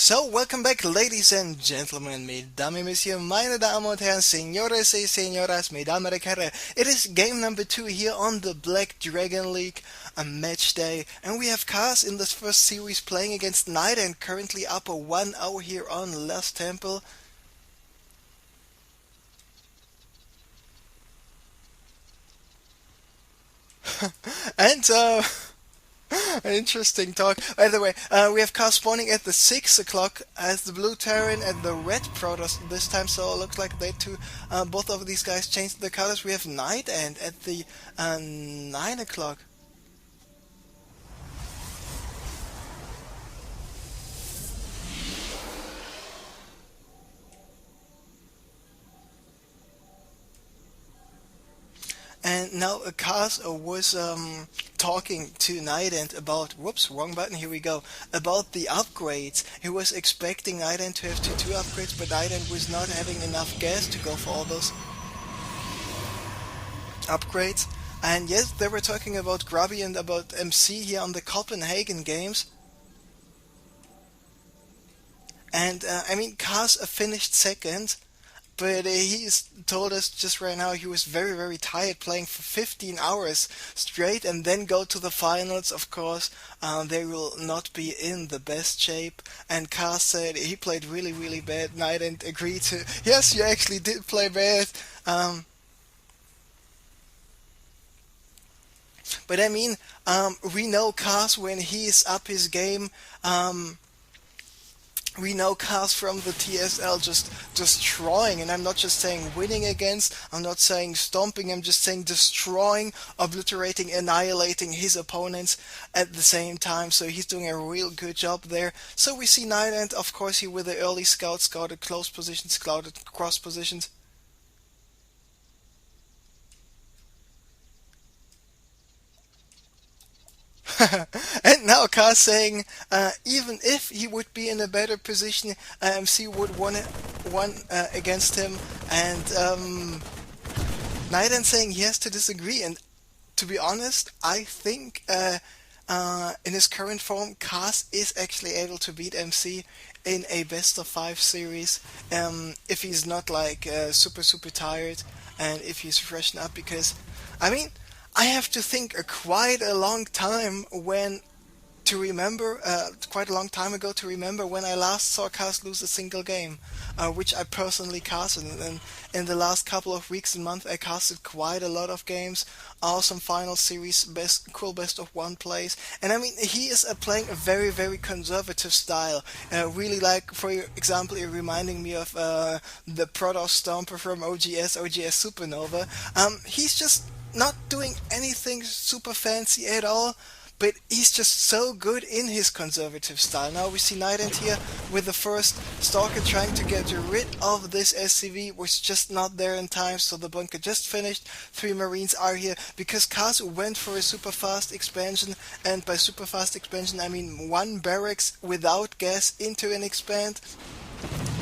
So, welcome back, ladies and gentlemen, mesdames et messieurs, meine Damen und Herren, señores y señoras, mesdames et herren. It is game number 2 here on the Black Dragon League, a match day, and we have Kas in this first series playing against Nightend, currently up a 1-0 here on Last Temple. and, An interesting talk. By the way, we have Kas spawning at the 6 o'clock as the Blue Terran and the Red Protoss this time, so it looks like they two, both of these guys changed the colors. We have Nightend at the 9 o'clock. And now Kaz was talking to Nightend about, whoops, wrong button, here we go, about the upgrades. He was expecting Nightend to have two upgrades, but Nightend was not having enough gas to go for all those upgrades. And yes, they were talking about Grubby and about MC here on the Copenhagen games. And I mean, Kaz finished second. But he's told us just right now he was very, very tired playing for 15 hours straight and then go to the finals. Of course, they will not be in the best shape. And Carr said he played really, really bad night and agreed to, yes, you actually did play bad. But I mean, we know Cars when he's up his game. We know Cars from the TSL just destroying, and I'm not just saying winning against, I'm not saying stomping, I'm just saying destroying, obliterating, annihilating his opponents at the same time, so he's doing a real good job there. So we see Nightend, of course, he with the early scouted close positions, scouted cross positions. And now Carr saying, even if he would be in a better position, MC would won against him, and Nightend saying he has to disagree. And to be honest, I think in his current form, Kaz is actually able to beat MC in a best of 5 series, if he's not like super tired and if he's freshened up, because I mean, I have to think quite a long time quite a long time ago to remember when I last saw Cast lose a single game, which I personally casted. And in the last couple of weeks and months, I casted quite a lot of games, awesome final series, cool best of 1 plays. And I mean, he is playing a very, very conservative style. Really like, for example, it reminding me of the Protoss Stomper from OGS Supernova. He's just not doing anything super fancy at all, but he's just so good in his conservative style. Now we see Nightend here with the first Stalker trying to get rid of this SCV, was just not there in time, so the bunker just finished. 3 Marines are here because Kazu went for a super fast expansion, and by super fast expansion I mean 1 barracks without gas into an expand.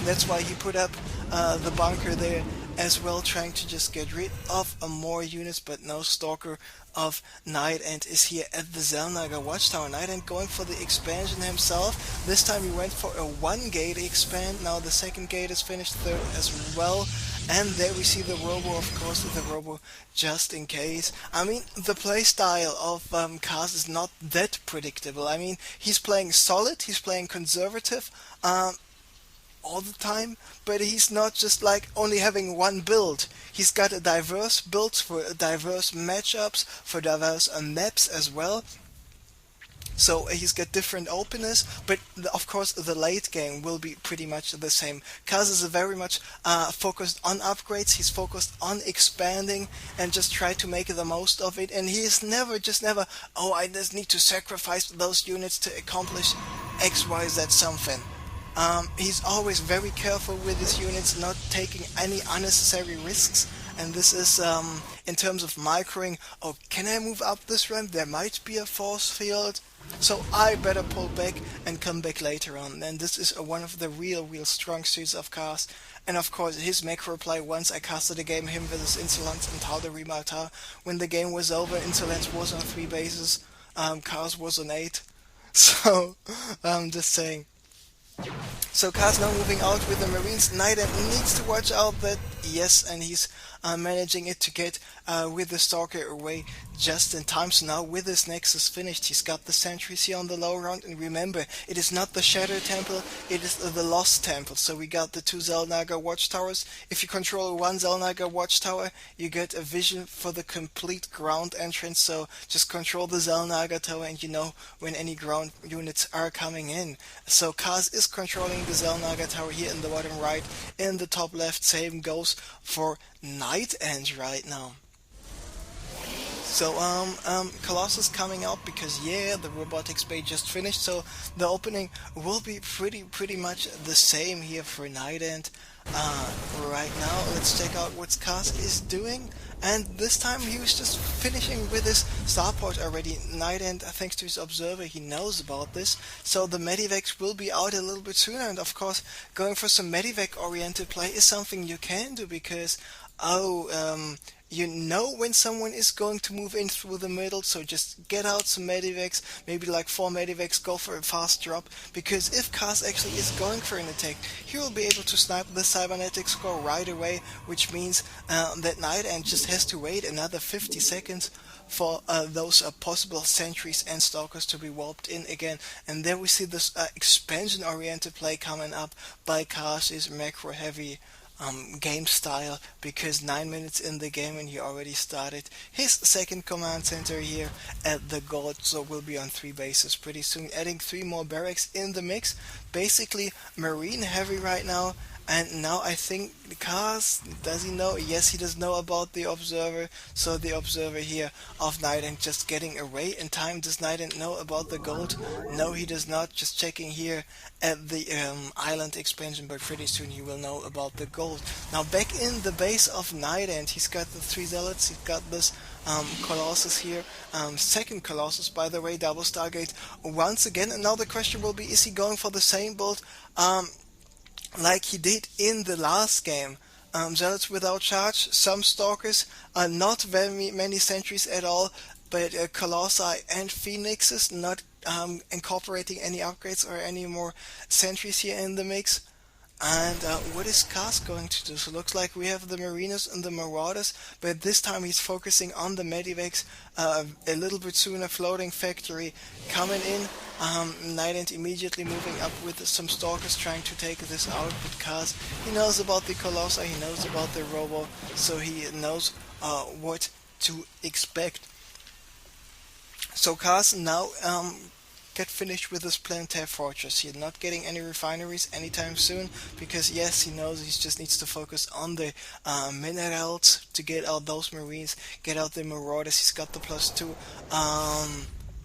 That's why he put up the bunker there as well, trying to just get rid of more units, but no Stalker of Nightend is here at the Zelnaga Watchtower. Nightend going for the expansion himself. This time he went for a 1-gate expand. Now the second gate is finished, third as well. And there we see the Robo, of course, the Robo just in case. I mean, the playstyle of Kaz is not that predictable. I mean, he's playing solid, he's playing conservative, all the time, but he's not just like only having 1 build. He's got a diverse builds for diverse matchups, for diverse maps as well. So he's got different openness, but of course the late game will be pretty much the same. Kaz is very much focused on upgrades, he's focused on expanding and just try to make the most of it, and he is never, oh, I just need to sacrifice those units to accomplish X, Y, Z something. He's always very careful with his units, not taking any unnecessary risks, and this is in terms of microing. Oh, can I move up this ramp? There might be a force field, so I better pull back and come back later on. And this is one of the real strong suits of Cast. And of course his macro play, once I casted a game him versus Insolence and Tau de Rimata, when the game was over, Insolence was on 3 bases, Cast was on 8. So, just saying. So Kaz now moving out with the Marines. Nightend needs to watch out that, yes, and he's managing it to get with the Stalker away just in time. So now with his Nexus finished, he's got the sentries here on the low ground. And remember, it is not the Shadow Temple, it is the Lost Temple. So we got the two Xel'Naga watchtowers. If you control one Xel'Naga watchtower, you get a vision for the complete ground entrance. So just control the Xel'Naga tower and you know when any ground units are coming in. So Kaz is controlling the Xel'Naga tower here in the bottom right. In the top left, same goes for Nightend right now. So, Colossus coming out because, yeah, the robotics bay just finished, so the opening will be pretty much the same here for Nightend. Right now, let's check out what Kaz is doing, and this time he was just finishing with his starport already. Nightend, thanks to his observer, he knows about this, so the Medivacs will be out a little bit sooner, and of course, going for some Medivac-oriented play is something you can do, because, you know when someone is going to move in through the middle, so just get out some Medivacs, maybe like 4 Medivacs, go for a fast drop, because if Kaz actually is going for an attack, he will be able to snipe the cybernetic score right away, which means that Nightend just has to wait another 50 seconds for those possible sentries and stalkers to be warped in again. And then we see this expansion-oriented play coming up by Kaz's macro-heavy game style, because 9 minutes in the game and he already started his second command center here at the gold, so we'll be on 3 bases pretty soon, adding 3 more barracks in the mix, basically marine heavy right now. And now I think Kaz, does he know? Yes, he does know about the observer. So the observer here of Nightend just getting away in time. Does Nightend know about the gold? No, he does not. Just checking here at the island expansion, but pretty soon he will know about the gold. Now back in the base of Nightend, he's got the 3 zealots. He's got this Colossus here, second Colossus by the way, double Stargate once again. And now the question will be, is he going for the same build like he did in the last game? Zealots without charge, some stalkers, not very many sentries at all, but Colossi and Phoenixes, not incorporating any upgrades or any more sentries here in the mix. And what is Kaz going to do? So looks like we have the Marinos and the Marauders, but this time he's focusing on the Medivacs, a little bit sooner, floating factory coming in. Nightend immediately moving up with some stalkers trying to take this out, but Kaz, he knows about the Colossi, he knows about the Robo, so he knows what to expect. So Kaz now get finished with this planetary fortress. He's not getting any refineries anytime soon, because yes, he knows he just needs to focus on the minerals to get out those marines, get out the marauders. He's got the +2.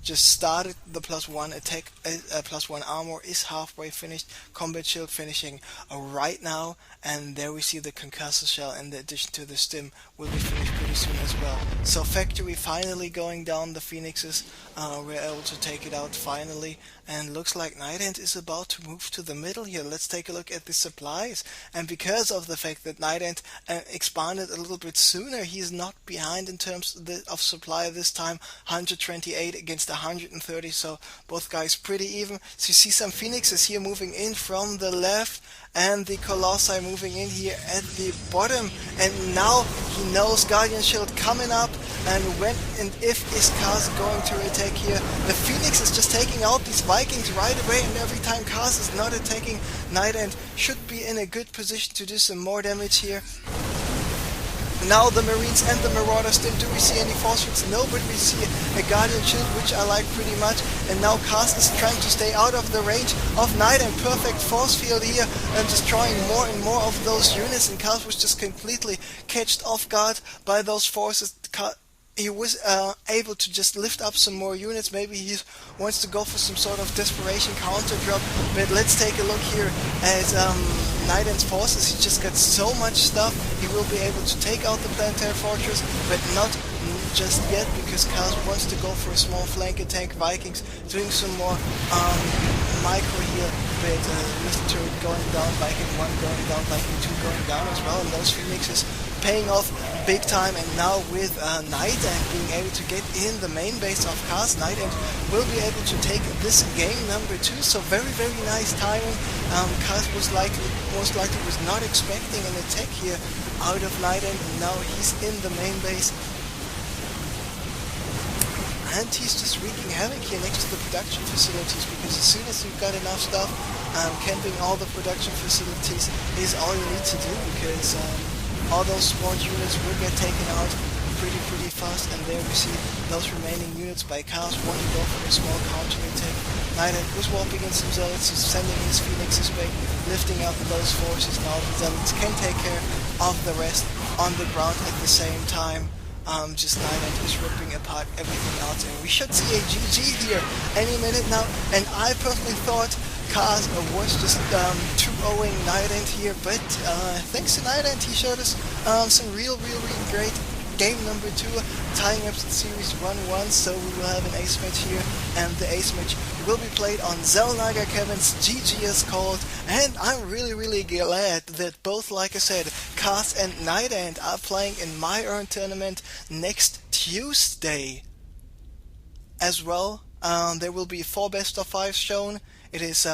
Just started the +1 attack, +1 armor is halfway finished, combat shield finishing right now, and there we see the concussor shell in addition to the stim will be finished pretty soon as well. So factory finally going down, the Phoenixes we're able to take it out finally, and looks like Nightend is about to move to the middle here. Let's take a look at the supplies, and because of the fact that Nightend expanded a little bit sooner, he's not behind in terms of supply this time, 128 against 130, so both guys pretty even. So you see some Phoenixes here moving in from the left, and the Colossi moving in here at the bottom, and now he knows Guardian Shield coming up, and when and if is Kaz going to attack here. The Phoenix is just taking out these Vikings right away, and every time Kaz is not attacking, Nightend should be in a good position to do some more damage here. Now the Marines and the Marauders, do we see any force fields? No, but we see a Guardian Shield, which I like pretty much. And now Kaz is trying to stay out of the range of Nightend. Perfect force field here, and destroying more and more of those units. And Kaz was just completely catched off guard by those forces. He was able to just lift up some more units. Maybe he wants to go for some sort of desperation counter drop. But let's take a look here at Nightend's forces. He just got so much stuff. He will be able to take out the planetary fortress, but not just yet, because Kaz wants to go for a small flank attack. Vikings doing some more micro here, but missile turret going down, Viking 1 going down, Viking 2 going down as well, and those Phoenixes paying off big time. And now with Nightend being able to get in the main base of Kas, Nightend will be able to take this game number 2. So very, very nice timing. Kas most likely was not expecting an attack here out of Nightend, and now he's in the main base. And he's just wreaking havoc here next to the production facilities, because as soon as you've got enough stuff, camping all the production facilities is all you need to do, because all those spawned units will get taken out pretty fast. And there we see those remaining units by Kas want to go for a small counter attack. Nightend was warping in some zealots, sending his phoenixes back, lifting up those forces. Now the zealots can take care of the rest on the ground at the same time. Just Nightend is ripping apart everything else, and we should see a GG here any minute now. And I personally thought Kas was just 2-0ing Nightend here, but thanks to Nightend, he showed us some really great game number 2, tying up the series 1-1. So we will have an ace match here, and the ace match will be played on Zelnaga Kevin's GG is called. And I'm really glad that both, like I said, Kas and Nightend are playing in my own tournament next Tuesday as well. There will be 4 best of 5 shown. It is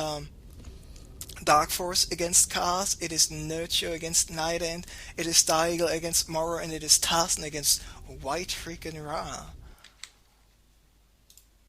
Dark Force against Kas, it is Nurture against Nightend, it is Steigle against Morrow, and it is Tarzan against White freaking Ra.